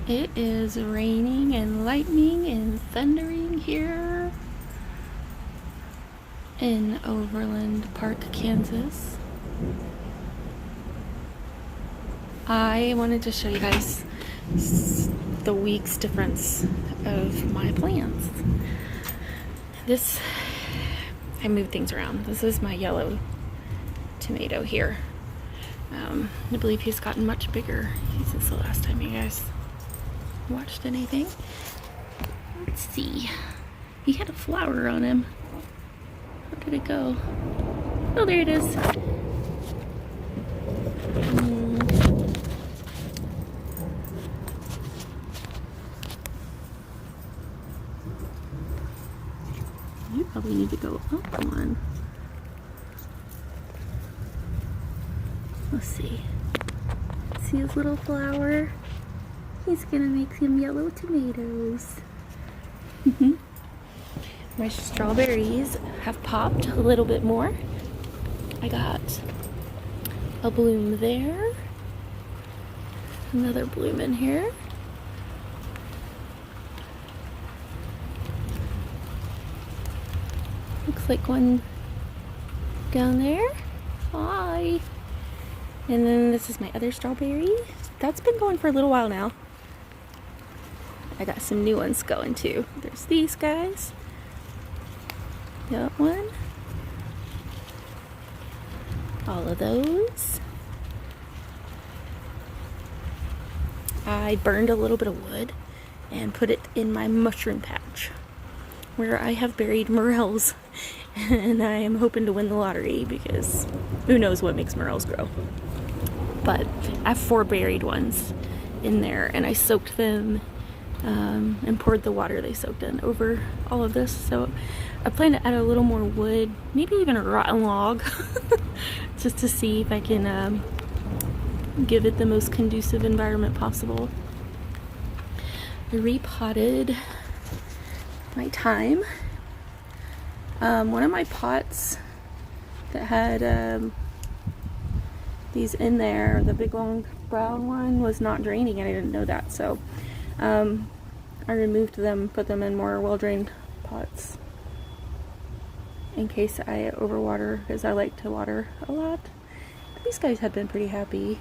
It is raining and lightning and thundering here in Overland Park, Kansas. I wanted to show you guys the week's difference of my plants. I moved things around. This is my yellow tomato here. I believe he's gotten much bigger since the last time you guys watched anything. Let's see. He had a flower on him. Where did it go? Oh, there it is. You probably need to go up one. Let's see. See his little flower? He's gonna make some yellow tomatoes. My strawberries have popped a little bit more. I got a bloom there. Another bloom in here. Looks like one down there. Hi. And then this is my other strawberry. That's been going for a little while now. I got some new ones going too. There's these guys. That one. All of those. I burned a little bit of wood and put it in my mushroom patch where I have buried morels. And I am hoping to win the lottery because who knows what makes morels grow. But I have 4 buried ones in there, and I soaked them and poured the water they soaked in over all of this. So I plan to add a little more wood, maybe even a rotten log, just to see if I can give it the most conducive environment possible. I repotted my thyme. One of my pots that had these in there, the big long brown one, was not draining, and I didn't know that, so I removed them, put them in more well-drained pots in case I overwater, because I like to water a lot. But these guys have been pretty happy.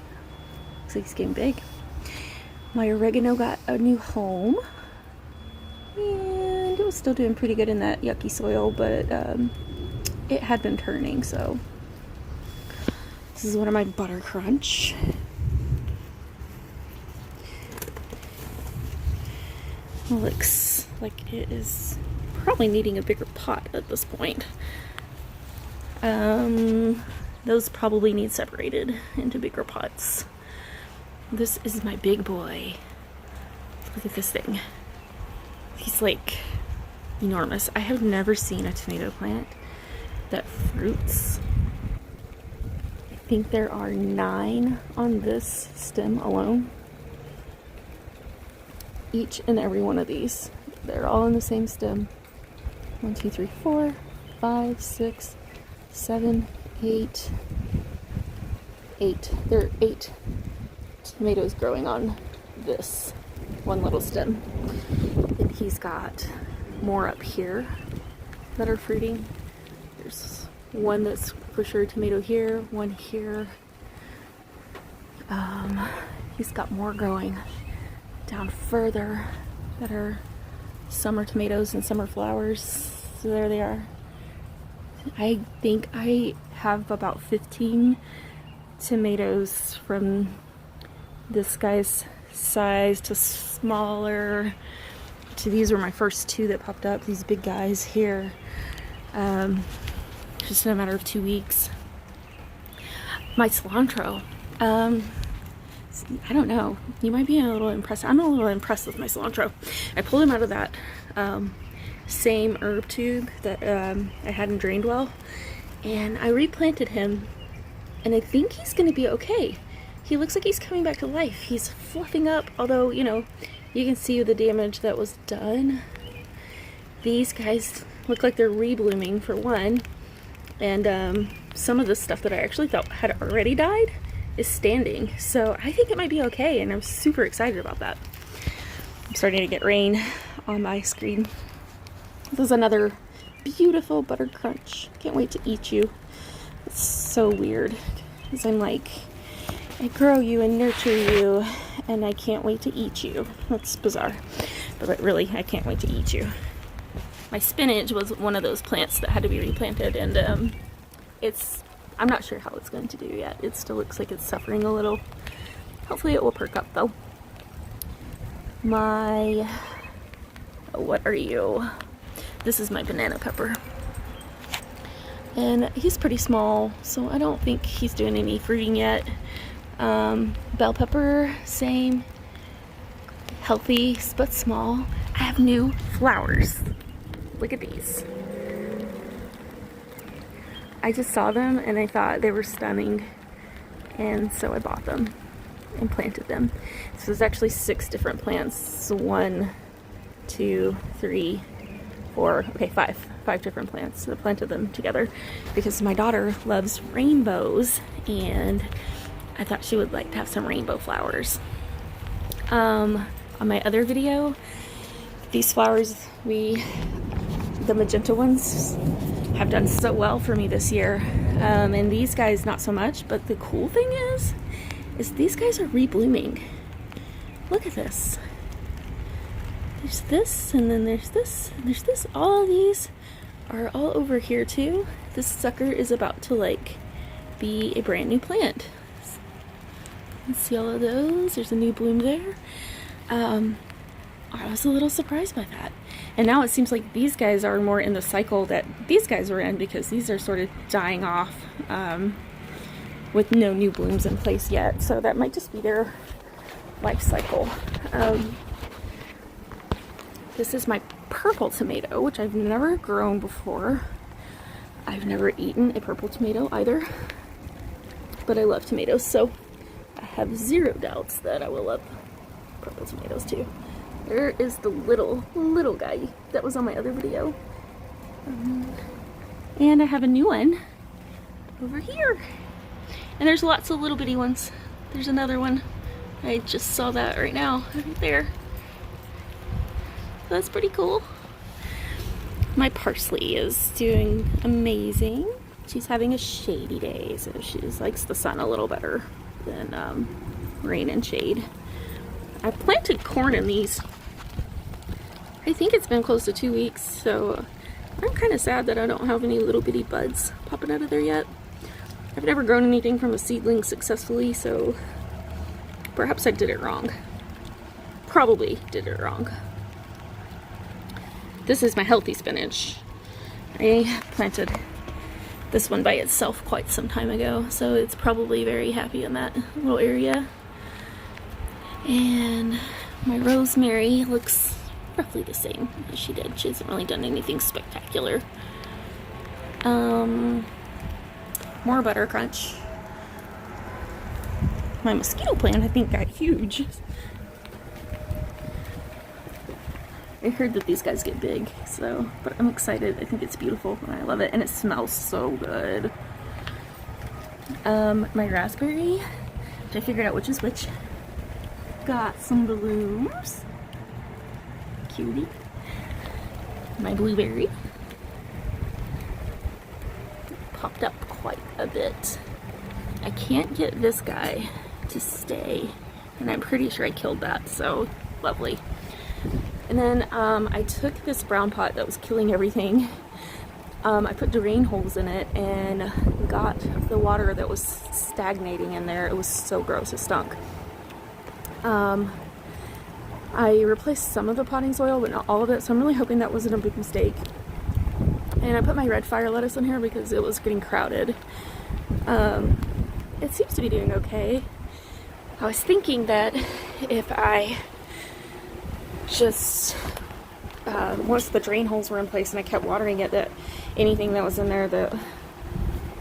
Looks like he's getting big. My oregano got a new home, and it was still doing pretty good in that yucky soil, but it had been turning. So this is one of my butter crunch. Looks like it is probably needing a bigger pot at this point. Those probably need separated into bigger pots. This is my big boy. Look at this thing. He's like enormous. I have never seen a tomato plant that fruits. I think there are 9 on this stem alone. Each and every one of these. They're all in the same stem. 1, 2, 3, 4, 5, 6, 7, 8. 8. There are 8 tomatoes growing on this one little stem. And he's got more up here that are fruiting. There's one that's for sure tomato here, one here. He's got more growing down further that are summer tomatoes and summer flowers. So there they are. I think I have about 15 tomatoes from this guy's size to smaller to these were my first 2 that popped up, these big guys here. Just in a matter of 2 weeks. My cilantro, I don't know, you might be a little impressed. I'm a little impressed with my cilantro. I pulled him out of that same herb tube that I hadn't drained well, and I replanted him, and I think he's gonna be okay. He looks like he's coming back to life. He's fluffing up, although, you know, you can see the damage that was done. These guys look like they're reblooming for one, and some of the stuff that I actually thought had already died is standing. So I think it might be okay, and I'm super excited about that. I'm starting to get rain on my screen. This is another beautiful butter crunch. Can't wait to eat you. It's so weird because I'm like, I grow you and nurture you and I can't wait to eat you. That's bizarre, but really I can't wait to eat you. My spinach was one of those plants that had to be replanted, and I'm not sure how it's going to do yet. It still looks like it's suffering a little. Hopefully it will perk up though. What are you? This is my banana pepper. And he's pretty small, so I don't think he's doing any fruiting yet. Bell pepper, same. Healthy, but small. I have new flowers. Look at these. I just saw them and I thought they were stunning, and so I bought them and planted them. So there's actually 6 different plants. So 1, 2, 3, 4, okay, 5 different plants. So I planted them together because my daughter loves rainbows and I thought she would like to have some rainbow flowers. On my other video, these flowers, the magenta ones, have done so well for me this year, and these guys not so much. But the cool thing is these guys are reblooming. Look at this. There's this, and then there's this, and there's this. All these are all over here too. This sucker is about to like be a brand new plant. Let's see all of those. There's a new bloom there. I was a little surprised by that. And now it seems like these guys are more in the cycle that these guys were in, because these are sort of dying off with no new blooms in place yet. So that might just be their life cycle. This is my purple tomato, which I've never grown before. I've never eaten a purple tomato either, but I love tomatoes, so I have zero doubts that I will love purple tomatoes too. There is the little guy that was on my other video. And I have a new one over here. And there's lots of little bitty ones. There's another one. I just saw that right now, right there. So that's pretty cool. My parsley is doing amazing. She's having a shady day, so she likes the sun a little better than rain and shade. I planted corn in these. I think it's been close to 2 weeks, so I'm kind of sad that I don't have any little bitty buds popping out of there yet. I've never grown anything from a seedling successfully, so perhaps I did it wrong. Probably did it wrong. This is my healthy spinach. I planted this one by itself quite some time ago, so it's probably very happy in that little area. And my rosemary looks roughly the same as she did. She hasn't really done anything spectacular. More butter crunch. My mosquito plant, I think, got huge. I heard that these guys get big, so, but I'm excited. I think it's beautiful and I love it, and it smells so good. My raspberry, which I figured out which is which, got some blooms. Cutie. My blueberry popped up quite a bit. I can't get this guy to stay, and I'm pretty sure I killed that, so lovely. And then I took this brown pot that was killing everything. I put drain holes in it and got the water that was stagnating in there. It was so gross, it stunk. I replaced some of the potting soil, but not all of it, so I'm really hoping that wasn't a big mistake. And I put my red fire lettuce in here because it was getting crowded. It seems to be doing okay. I was thinking that if I just, once the drain holes were in place and I kept watering it, that anything that was in there that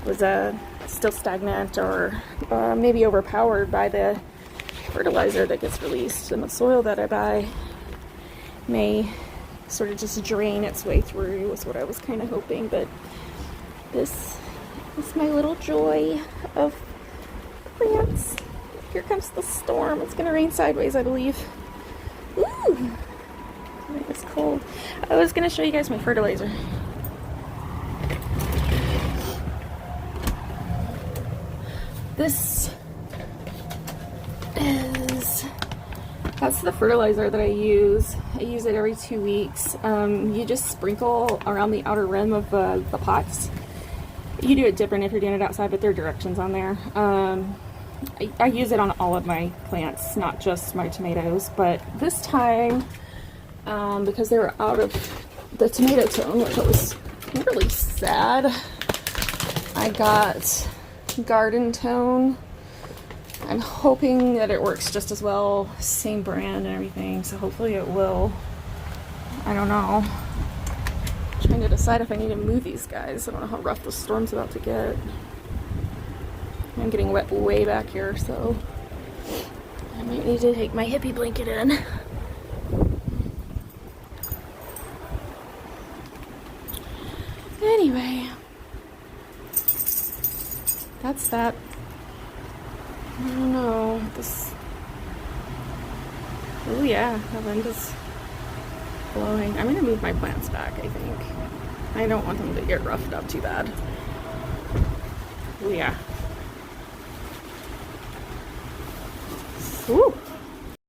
was still stagnant or maybe overpowered by the fertilizer that gets released in the soil that I buy may sort of just drain its way through, was what I was kind of hoping. But this is my little joy of plants. Here comes the storm. It's gonna rain sideways, I believe. Ooh! It's cold. I was gonna show you guys my fertilizer. This is, that's the fertilizer that I use. I use it every 2 weeks. You just sprinkle around the outer rim of the pots. You do it different if you're doing it outside, but there are directions on there. I use it on all of my plants, not just my tomatoes, but this time, because they were out of the tomato tone, which I was really sad, I got Gardwn Tour. I'm hoping that it works just as well, same brand and everything, so hopefully it will. I don't know. I'm trying to decide if I need to move these guys. I don't know how rough the storm's about to get. I'm getting wet way back here, so I might need to take my hippie blanket in. Anyway, that's that. I don't know. This. Oh yeah, the wind is blowing. I'm gonna move my plants back, I think. I don't want them to get roughed up too bad. Oh yeah. Ooh.